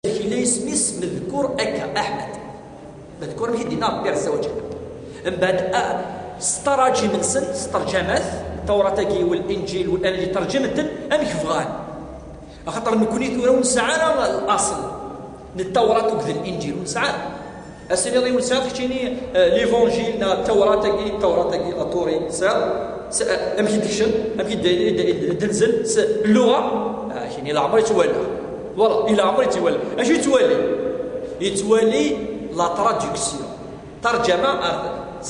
لا يسميس مذكور أكا أحمد مذكور به دينا ربي عز وجل. من بعد ستراجي من سن سترجمات التوراة والإنجيل والأنجيل ترجمت أمك فغان خاطر نكوني ثورة ونسعى الأصل التوراة وكذا الإنجيل ونسعى السنة ضي ونسعى تكتيني ليفونجيل التوراة لا طوري أمك ديكشن أمك دنزل اللغة يعني لا عمري تولى والله إلى عمري تولى اش يتولي لا تراديكسيون ترجمة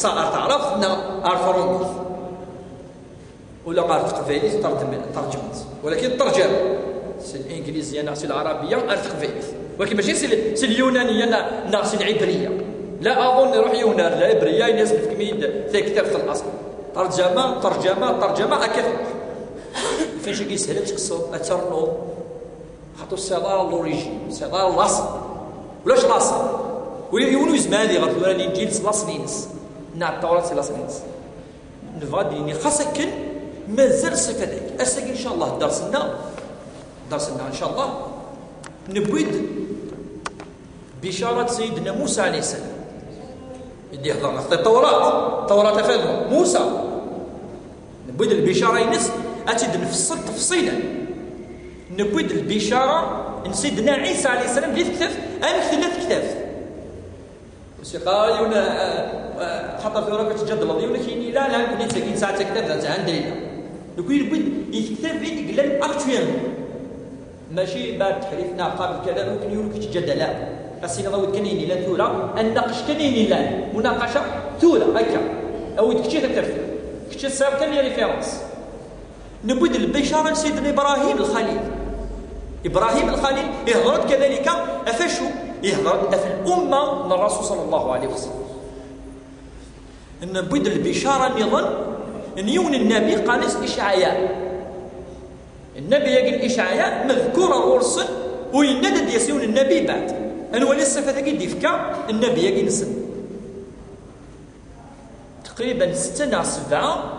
تعرف أرفرونيث ولا قارت قفايليث ترجمت ولكن الترجمة سي الإنجليزية ناس العربية أرث قفايليث ولكن ماشي سي اليونانية ناس العبرية لا أظن يروح يونان لا عبرية الناس بتكميد في كتاب في الأصل ترجمة أكثر فين شي كيسهل تقصد أترنو خاطر الصدار لوريجين الصدار الأصل ولاش الأصل ويونو يزمادي غير الإنجيل لاصلينس التوراة لاصلينس نفاديني خاصك مازال صفة ذاك أساك إن شاء الله درسنا إن شاء الله نبويد بشارة سيدنا موسى عليه السلام يدي يحضرنا في التوراة فهم موسى نبويد البشارة ينس أتد نفصل تفصيلا نبويد البشارة سيدنا عيسى عليه السلام اللي كتف ثلاث كتاف موسيقى خاطر في ربع تجدد الضيوف ولكن لا كنت ساكن ساعه كتاب عندنا دوك يبغي يكتب فين قال اكتويل ماشي بعد تحريفنا قبل كذا ممكن يقول لك تجدد لا السينما ضوء كنيني لا ثوره النقش كنيني لا مناقشه ثوره هكا او كتشي تكتب كتشي صار كان لي ريفيرونس نبود البشاره لسيدنا ابراهيم الخليل يهضر كذلك افشو يهضر في الامه للرسول صلى الله عليه وسلم نبود البشاره نظن ان يون النبي قال اشعياء النبي يقول اشعياء مذكور ورسل ويندد يسيون النبي بعد انا ولا الصفه كي ديفكا النبي يقول نسن تقريبا 6 7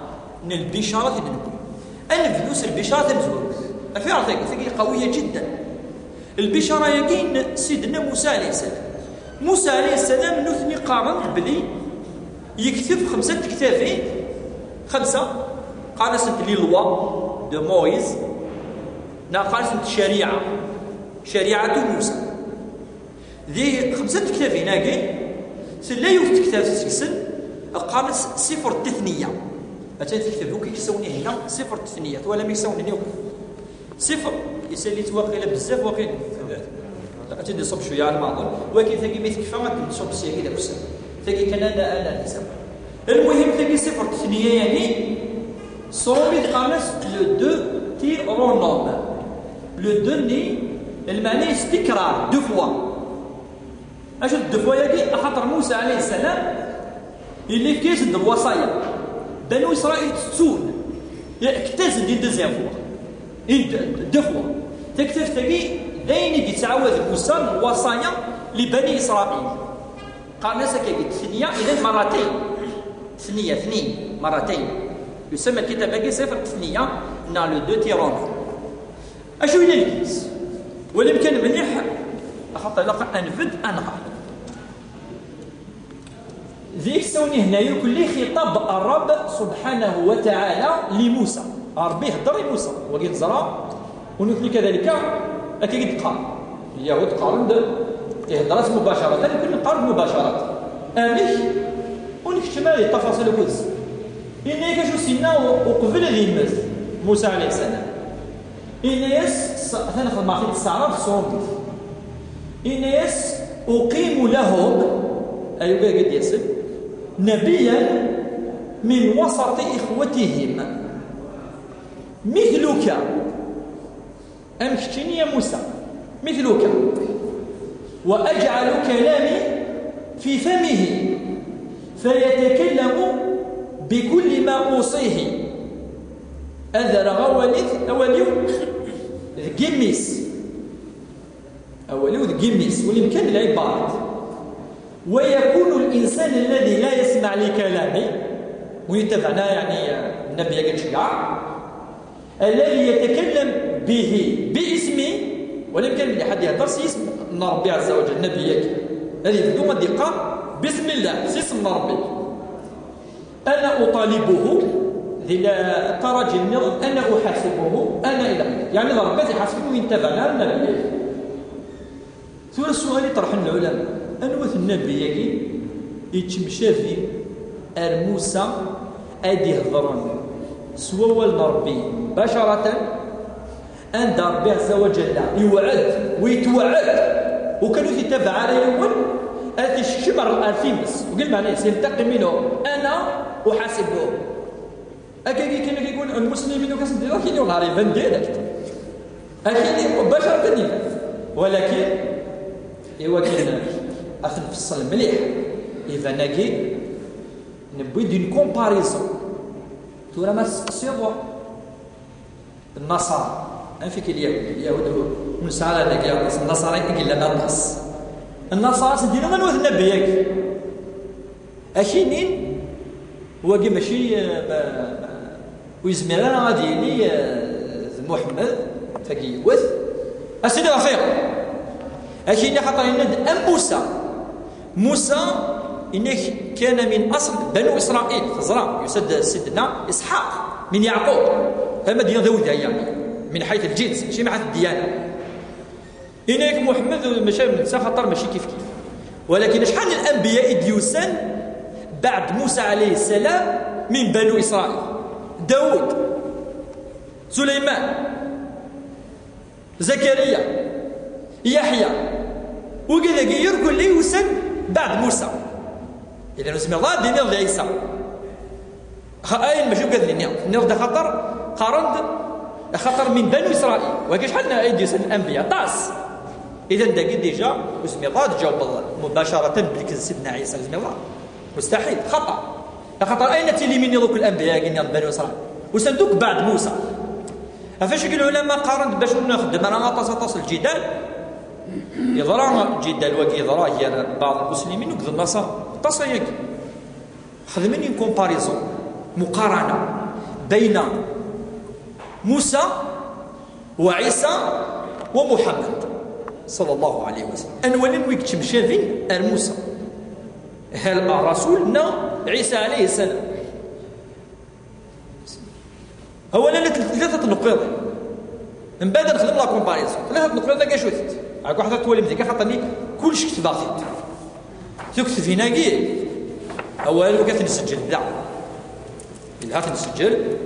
من البشارات النبويه الفلوس البشارات المزور في عرضك قويه جدا البشاره يقين سيدنا موسى عليه السلام نثني قارن بلي يكتب 5 كتابين 5 قال سنت لي لوا دو مويز قال سنت شريعة موسى ذي 5 كتابين هاكي سلا يوث كتاب سكسن قال صفر التثنية أتاني تكتبوا كي يسوني هنا صفر التثنية ولا ما يسوني هنا صفر يسالي تواقيلا بزاف واقيلا أتدي صب شوية على المعظم ولكن ثقي ما يتكفى ما تنصب سيري ذاك السنة ثقي كان أنا نسمع المهم ثقي صفر التثنية يعني صومي قالس لو 2 تي رونوم لو 2 ني المعنى استكرار 2 فوا اش 2 فوا يجي خاطر موسى عليه السلام اللي كيزد الوصايا بنو اسرائيل تسون اكتزد دي دوزيام فوا 2 فوا تكتب ثقي داين يتعوذ موسى الوصايا لبني اسرائيل قال ناس كي ثنيه اذا مرتين ثنيه 2 مرتين يسمى الكتاب هذا صفر التثنيه نا لو 2 تيرون اشو الى الكيس ولا كان مليح خاطر لقى انفد انهار ذيك سوني هنايا كل خطاب الرب سبحانه وتعالى لموسى ربي هضر لموسى وقيل زرا ونثني كذلك اكيد قال اليهود قالوا يهضرات مباشره لكن قال مباشره امش ونكتب عليه التفاصيل القدس إني كشو سينا وقبل اليمز موسى عليه السلام إنيس أنا خدمة في الصعرف صومت إنيس أقيم لهم أيوة قد يسب نبيا من وسط إخوتهم مثلك أمشتني يا موسى مثلك وأجعل كلامي في فمه فيتكلم بكل ما أوصيه أذر أوليو جميس والإمكان العبارة ويكون الإنسان الذي لا يسمع لكلامي ويتبعنا يعني النبي يقول شجاع الذي يتكلم به باسمي والإمكان من أحد يهدرس اسمه ربي عز وجل نبيك هذه بدون ما دقة بسم الله سيسم ربي أنا أطالبه كرجل النظام أنا أحاسبه أنا إلى يعني ربي يحاسبه من تبعنا النبي ثم السؤال يطرح العلماء أنوث النبي يتمشافي موسى أدي هضرون سوى والد ربي بشرة عند ربي عز وجل يوعد ويتوعد وكانوا يتبع على يوم هذه الشمر الفين بس وقال معناه سينتقم منه أنا أحاسبه أكيد كان يقول المسلمين وكاس ديروا كاين نهار يبان ديريكت أكيد بشرة ولكن إوا كاين أخذ نفصل مليح إذا نجي نبغي دون كومباريزون ترى ما سيغوا النصارى فيك اليهود ونسعى لنا النصارى يقول لنا النصارى سنديروا من وث النبي ياك أشينين واقي ماشي ويزمر انا غادي لي محمد فكي وث اسيدي رفيق أشيني خاطر يند موسى إنه كان من أصل بنو إسرائيل فزرع يسد سيدنا إسحاق من يعقوب هما ديان ذوذها يعني من حيث الجنس ماشي من حيث الديانة إنك محمد مشى من خاطر ماشي كيف ولكن شحال الأنبياء ديوسان بعد موسى عليه السلام من بنو إسرائيل داود سليمان زكريا يحيى وكذا يرقل لي وسن بعد موسى إذا نسمي الله دينير عيسى أين ماشي كذا نير ده خطر من بنو إسرائيل وكاش حنا أيدي الأنبياء طاس إذا داك ديجا وسمي الله تجاوب الله مباشرة بالكذب سيدنا عيسى بسم الله مستحيل خطر أين تلميني ذوك الأنبياء قلنا بنو إسرائيل وسندوك بعد موسى فاش يقول العلماء قارنت باش نخدم انا طاس الجدال يضرع جدال وكي يضرع هي بعض المسلمين وكذا النصارى طاس هيك خدمني كومباريزون مقارنه بين موسى وعيسى ومحمد صلى الله عليه وسلم انوالين ويكتش مشافين موسى هل رسولنا عيسى عليه السلام اولا ثلاثه نقاط من بعد نخدم لا كومباريزون ثلاثه نقاط كاع شوفت هاك واحده تولي مزيان خاطرني كلشي كتب باغي تكتب هنا كي اولا وقت نسجل ذا الا هات نسجل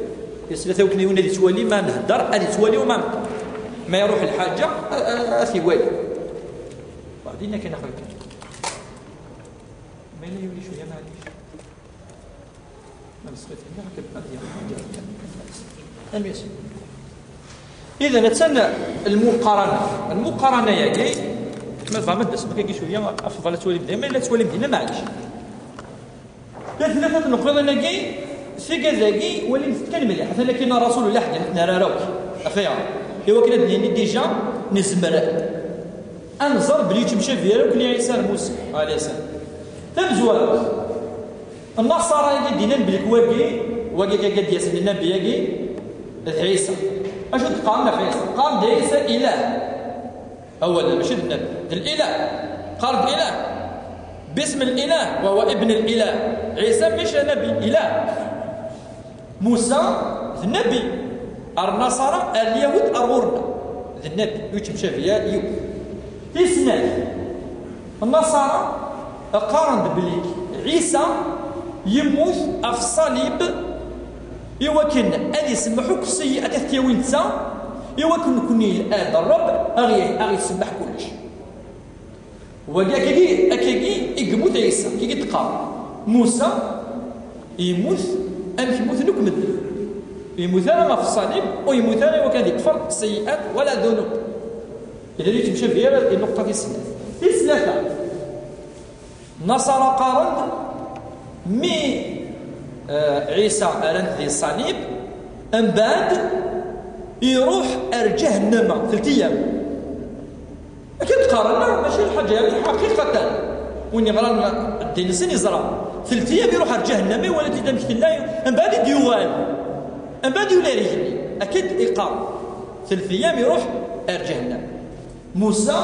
يسلا وكني ونادي توالي ما نهدر ادي توالي وما نهدر ما يروح الحاجه اثي والي بعدين كاين اخويا ما يولي شويه معليش ما نسقيت هنا هكا الميسر إذا نتسنى المقارنة يا جاي ما فهمت بس ما كاين شوية أفضل تولي مدينة لا تولي مدينة معليش ثلاثة نقاط أنا جاي ثقة ذاكي ولي نتكلم مليح حتى لكن رسول الله حاجة نرى راوك أخيرا إوا كنا ديجا نزمر أنظر بلي تمشي فيها وكنا عيسى موسى عليه السلام تبزوال النصارى دينا بالكواكي كاكا ديال النبي ياكي عيسى اش تقارن في عيسى قال عيسى اله اولا ماشي النبي الاله قال اله باسم الاله وهو ابن الاله عيسى مش نبي اله موسى النبي النصارى اليهود ارورنا النبي يتمشى فيها يوم تسنى النصارى قارن بليك عيسى يموت في الصليب يوكن أن يسمحوك السيئات الثيوين تسا يوكن كوني هذا الرب أغي يسمح كلش وكاكي يموت عيسى كي تقار موسى يموت أم يموت نكمل يموت أنا في الصليب ويموت أنا وكان يكفر السيئات ولا ذنوب إذا اللي تمشي فيها النقطة في ثلاثة نصارى قارن مي عيسى أرند ذي الصليب من بعد يروح جهنم 3 أيام أكيد تقارن ماشي الحاجة حقيقة وين يغرى الدين السن يزرى 3 أيام يروح جهنم ولا تدم الله من بعد يوال من بعد يولي رجلي أكيد إقام 3 أيام يروح جهنم موسى